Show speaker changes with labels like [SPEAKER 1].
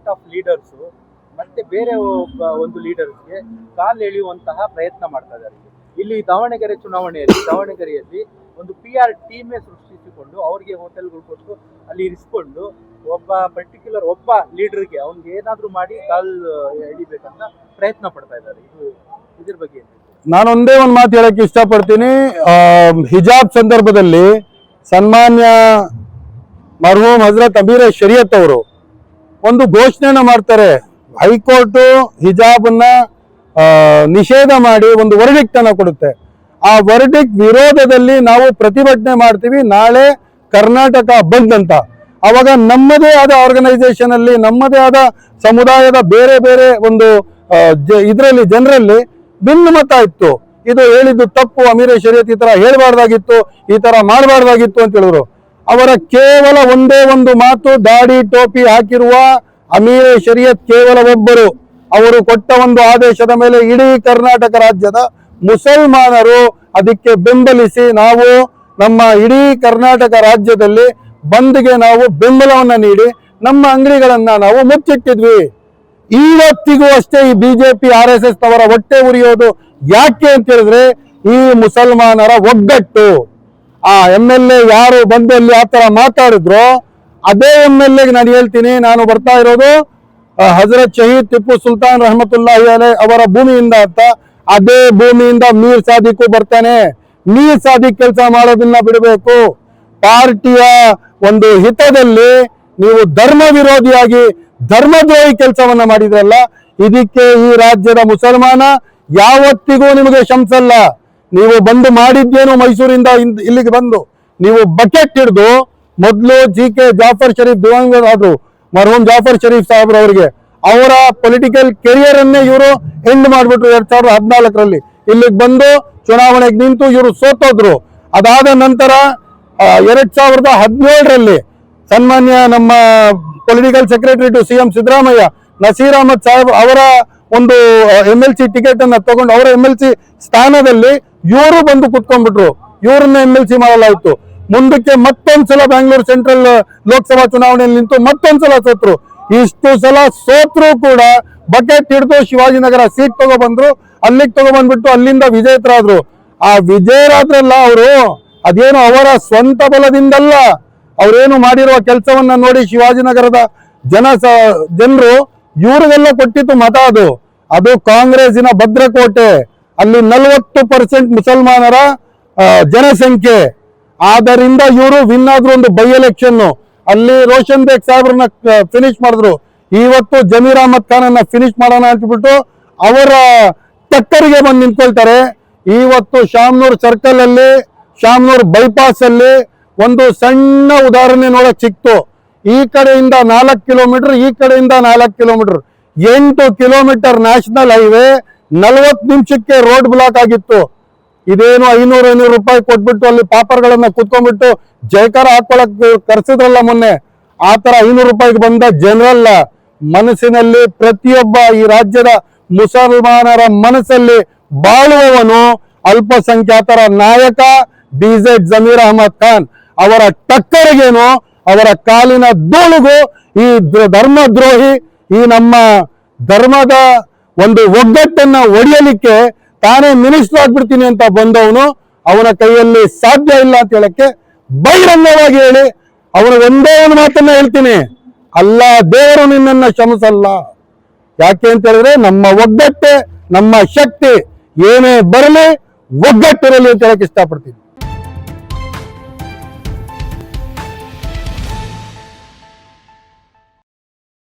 [SPEAKER 1] Set of leaders ಮತ್ತೆ ಬೇರೆ ಒಂದು ಲೀಡರ್ಸ್ಗೆ ಕಾಲು ಎಳೆಯುವಂತಹ ಪ್ರಯತ್ನ ಮಾಡ್ತಾ ಇದ್ದಾರೆ. ಇಲ್ಲಿ ದಾವಣಗೆರೆ ದಾವಣಗೆರೆಯಲ್ಲಿ ಒಂದು PR ಟೀಮೇ ಸೃಷ್ಟಿಸಿಕೊಂಡು ಅವ್ರಿಗೆ ಹೋಟೆಲ್ಗಳು ಕೊಟ್ಟು ಅಲ್ಲಿ ಇರಿಸ್ಕೊಂಡು ಒಬ್ಬ ಲೀಡರ್ಗೆ ಅವ್ನಿಗೆ ಏನಾದ್ರೂ ಮಾಡಿ ಕಾಲ್ ಎಳಿಬೇಕಂತ ಪ್ರಯತ್ನ ಪಡ್ತಾ ಇದ್ದಾರೆ. ಇದ್ರ ಬಗ್ಗೆ
[SPEAKER 2] ನಾನೊಂದೇ ಒಂದು ಮಾತು ಹೇಳಕ್ಕೆ ಇಷ್ಟಪಡ್ತೀನಿ. ಹಿಜಾಬ್ ಸಂದರ್ಭದಲ್ಲಿ ಸನ್ಮಾನ್ಯ ಮರ್ಹೂಮ್ ಹಜರತ್ ಅಮೀರ್ ಶರೀಯತ್ ಅವರು ಒಂದು ಘೋಷಣೆಯನ್ನು ಮಾಡ್ತಾರೆ. ಹೈಕೋರ್ಟ್ ಹಿಜಾಬನ್ನ ನಿಷೇಧ ಮಾಡಿ ಒಂದು ವರ್ಡಿಕ್ಟ್ ಅನ್ನು ಕೊಡುತ್ತೆ. ಆ ವರ್ಡಿಕ್ಟ್ ವಿರೋಧದಲ್ಲಿ ನಾವು ಪ್ರತಿಭಟನೆ ಮಾಡ್ತೀವಿ. ನಾಳೆ ಕರ್ನಾಟಕ ಬಂದ್ ಅಂತ. ಅವಾಗ ನಮ್ಮದೇ ಆದ ಆರ್ಗನೈಸೇಷನ್ ಅಲ್ಲಿ ನಮ್ಮದೇ ಆದ ಸಮುದಾಯದ ಬೇರೆ ಬೇರೆ ಒಂದು ಇದರಲ್ಲಿ ಜನರಲ್ಲಿ ಭಿನ್ನಮತ ಇತ್ತು. ಇದು ಹೇಳಿದ್ದು ತಪ್ಪು, ಅಮೀರ್ ಶರೀಯತ್ ಈ ತರ ಹೇಳ್ಬಾರ್ದಾಗಿತ್ತು, ಈ ತರ ಮಾಡಬಾರ್ದಾಗಿತ್ತು ಅಂತ ಹೇಳಿದ್ರು. ಅವರ ಕೇವಲ ಒಂದೇ ಒಂದು ಮಾತು, ದಾಡಿ ಟೋಪಿ ಹಾಕಿರುವ ಅಮೀರ್ ಶರೀಯತ್ ಕೇವಲ ಒಬ್ಬರು. ಅವರು ಕೊಟ್ಟ ಒಂದು ಆದೇಶದ ಮೇಲೆ ಇಡೀ ಕರ್ನಾಟಕ ರಾಜ್ಯದ ಮುಸಲ್ಮಾನರು ಅದಕ್ಕೆ ಬೆಂಬಲಿಸಿ ನಾವು ನಮ್ಮ ಇಡೀ ಕರ್ನಾಟಕ ರಾಜ್ಯದಲ್ಲಿ ಬಂದ್ಗೆ ನಾವು ಬೆಂಬಲವನ್ನ ನೀಡಿ ನಮ್ಮ ಅಂಗಡಿಗಳನ್ನ ನಾವು ಮುಚ್ಚಿಟ್ಟಿದ್ವಿ. ಇವತ್ತಿಗೂ ಅಷ್ಟೇ ಈ ಬಿಜೆಪಿ RSS ನವರ ಹೊಟ್ಟೆ ಉರಿಯೋದು ಯಾಕೆ ಅಂತ ಹೇಳಿದ್ರೆ ಈ ಮುಸಲ್ಮಾನರ ಒಗ್ಗಟ್ಟು. ಆ MLA ಯಾರು ಬಂದಲ್ಲಿ ಆತರ ಮಾತಾಡಿದ್ರು ಅದೇ MLA ನಾನು ಹೇಳ್ತೀನಿ, ನಾನು ಬರ್ತಾ ಇರೋದು ಹಜರತ್ ಶಹೀದ್ ಟಿಪ್ಪು ಸುಲ್ತಾನ್ ರಹಮತುಲ್ಲಾಹಿ ಅಲೈ ಅವರ ಭೂಮಿಯಿಂದ ಅಂತ. ಅದೇ ಭೂಮಿಯಿಂದ ಮೀರ್ ಸಾದಿಕ್ ಬರ್ತಾನೆ. ಮೀರ್ ಸಾದಿಕ್ ಕೆಲಸ ಮಾಡೋದನ್ನ ಬಿಡಬೇಕು. ಪಾರ್ಟಿಯ ಒಂದು ಹಿತದಲ್ಲಿ ನೀವು ಧರ್ಮ ವಿರೋಧಿಯಾಗಿ ಧರ್ಮದ್ರೋಹಿ ಕೆಲಸವನ್ನ ಮಾಡಿದ್ರಲ್ಲ, ಇದಕ್ಕೆ ಈ ರಾಜ್ಯದ ಮುಸಲ್ಮಾನ ಯಾವತ್ತಿಗೂ ನಿಮಗೆ ಕ್ಷಮಿಸಲ್ಲ. ನೀವು ಬಂದು ಮಾಡಿದ್ದೇನು ಮೈಸೂರಿಂದ ಇಲ್ಲಿಗೆ ಬಂದು ನೀವು ಬಕೆಟ್ ಹಿಡಿದು ಮೊದಲು GK ಜಾಫರ್ ಶರೀಫ್ ದಿವಂಗತರಾದ್ರು ಮರ್ಹೂಮ್ ಜಾಫರ್ ಶರೀಫ್ ಸಾಹೇಬ್ರವರಿಗೆ ಅವರ ಪೊಲಿಟಿಕಲ್ ಕೆರಿಯರ್ ಅನ್ನೇ ಇವರು ಎಂಡ್ ಮಾಡಿಬಿಟ್ರು 2014ರಲ್ಲಿ. ಇಲ್ಲಿಗೆ ಬಂದು ಚುನಾವಣೆಗೆ ನಿಂತು ಇವರು ಸೋತೋದ್ರು. ಅದಾದ ನಂತರ 2017ರಲ್ಲಿ ಸನ್ಮಾನ್ಯ ನಮ್ಮ political secretary to CM Siddaramaiah Naseer Ahmed ಸಾಹೇಬ್ ಅವರ ಒಂದು MLC ಟಿಕೆಟ್ ಅನ್ನ ತಗೊಂಡು ಅವರ MLC ಸ್ಥಾನದಲ್ಲಿ ಇವರು ಬಂದು ಕುತ್ಕೊಂಡ್ಬಿಟ್ರು. ಇವರನ್ನ MLC ಮಾಡಲಾಯಿತು. ಮುಂದಕ್ಕೆ ಮತ್ತೊಂದ್ಸಲ ಬ್ಯಾಂಗ್ಳೂರ್ ಸೆಂಟ್ರಲ್ ಲೋಕಸಭಾ ಚುನಾವಣೆಯಲ್ಲಿ ನಿಂತು ಮತ್ತೊಂದ್ಸಲ ಸೋತ್ರು. ಇಷ್ಟು ಸಲ ಸೋತ್ರು ಕೂಡ ಬಕೆಟ್ ಹಿಡಿದು ಶಿವಾಜಿನಗರ ಸೀಟ್ ತಗೊಬಂದ್ರು. ಅಲ್ಲಿಗೆ ತಗೊಬಂದ್ಬಿಟ್ಟು ಅಲ್ಲಿಂದ ವಿಜೇತರಾದ್ರು. ಆ ವಿಜಯರಾದ್ರಲ್ಲ ಅವರು, ಅದೇನು ಅವರ ಸ್ವಂತ ಬಲದಿಂದಲ್ಲ. ಅವರೇನು ಮಾಡಿರುವ ಕೆಲಸವನ್ನ ನೋಡಿ ಶಿವಾಜಿನಗರದ ಜನರು ಇವ್ರಿಗೆಲ್ಲ ಕೊಟ್ಟಿತ್ತು ಮತ. ಅದು ಕಾಂಗ್ರೆಸ್ಸಿನ ಭದ್ರಕೋಟೆ. ಅಲ್ಲಿ 40% ಮುಸಲ್ಮಾನರ ಜನಸಂಖ್ಯೆ. ಆದ್ದರಿಂದ ಇವರು ವಿನ್ ಆದ್ರು ಒಂದು ಬೈ ಎಲೆಕ್ಷನ್. ಅಲ್ಲಿ ರೋಷನ್ ಬೇಗ್ ಸಾಹೇಬ್ರನ್ನ ಫಿನಿಶ್ ಮಾಡಿದ್ರು. ಇವತ್ತು ಜಮೀರ್ ಅಹಮದ್ ಖಾನ್ ಅನ್ನ ಫಿನಿಶ್ ಮಾಡೋಣ ಅಂತಬಿಟ್ಟು ಅವರ ಟಕ್ಕರಿಗೆ ಬಂದು ನಿಂತ್ಕೊಳ್ತಾರೆ. ಇವತ್ತು ಶಾಮ್ನೂರ್ ಸರ್ಕಲ್ ಅಲ್ಲಿ, ಶಾಮ್ನೂರ್ ಬೈಪಾಸ್ ಅಲ್ಲಿ ಒಂದು ಸಣ್ಣ ಉದಾಹರಣೆ ನೋಡಕ್ ಸಿಕ್ತು. ಈ ಕಡೆಯಿಂದ 4 ಕಿಲೋಮೀಟರ್, ಈ ಕಡೆಯಿಂದ 4 ಕಿಲೋಮೀಟರ್, 8 ಕಿಲೋಮೀಟರ್ ನ್ಯಾಷನಲ್ ಹೈವೇ 40 ನಿಮಿಷಕ್ಕೆ ರೋಡ್ ಬ್ಲಾಕ್ ಆಗಿತ್ತು. ಇದೇನು 500 ರೂಪಾಯಿ ಕೊಟ್ಬಿಟ್ಟು ಅಲ್ಲಿ ಪಾಪರ್ಗಳನ್ನ ಕುತ್ಕೊಂಡ್ಬಿಟ್ಟು ಜಯಕಾರ ಹಾಕೊಳಕ್ ಕರ್ಸಿದ್ರಲ್ಲ ಮೊನ್ನೆ, ಆ ತರ 500 ರೂಪಾಯಿಗೆ ಬಂದ ಜನರಲ್ಲ. ಮನಸ್ಸಿನಲ್ಲಿ ಪ್ರತಿಯೊಬ್ಬ ಈ ರಾಜ್ಯದ ಮುಸಲ್ಮಾನರ ಮನಸ್ಸಲ್ಲಿ ಬಾಳುವವನು ಅಲ್ಪಸಂಖ್ಯಾತರ ನಾಯಕ DZ ಜಮೀರ್ ಅಹಮದ್ ಖಾನ್. ಅವರ ಟಕ್ಕರಿಗೇನು, ಅವರ ಕಾಲಿನ ಧೂಳಿಗೂ ಈ ಧರ್ಮದ್ರೋಹಿ ಈ ನಮ್ಮ ಧರ್ಮದ ಒಂದು ಒಗ್ಗಟ್ಟನ್ನ ಒಡೆಯಲಿಕ್ಕೆ ತಾನೇ ಮಿನಿಸ್ಟರ್ ಆಗ್ಬಿಡ್ತೀನಿ ಅಂತ ಬಂದವನು, ಅವನ ಕೈಯಲ್ಲಿ ಸಾಧ್ಯ ಇಲ್ಲ ಅಂತ ಹೇಳಕ್ಕೆ ಬಹಿರಂಗವಾಗಿ ಹೇಳಿ ಅವನು ಒಂದೇ ಒಂದು ಮಾತನ್ನ ಹೇಳ್ತೀನಿ, ಅಲ್ಲ ದೇವರು ನಿನ್ನನ್ನ ಕ್ಷಮಿಸಲ್ಲ. ಯಾಕೆ ಅಂತ ಹೇಳಿದ್ರೆ ನಮ್ಮ ಒಗ್ಗಟ್ಟೆ ನಮ್ಮ ಶಕ್ತಿ. ಏನೇ ಬರಲಿ ಒಗ್ಗಟ್ಟಿರಲಿ ಅಂತ ಹೇಳಕ್ ಇಷ್ಟಪಡ್ತೀನಿ.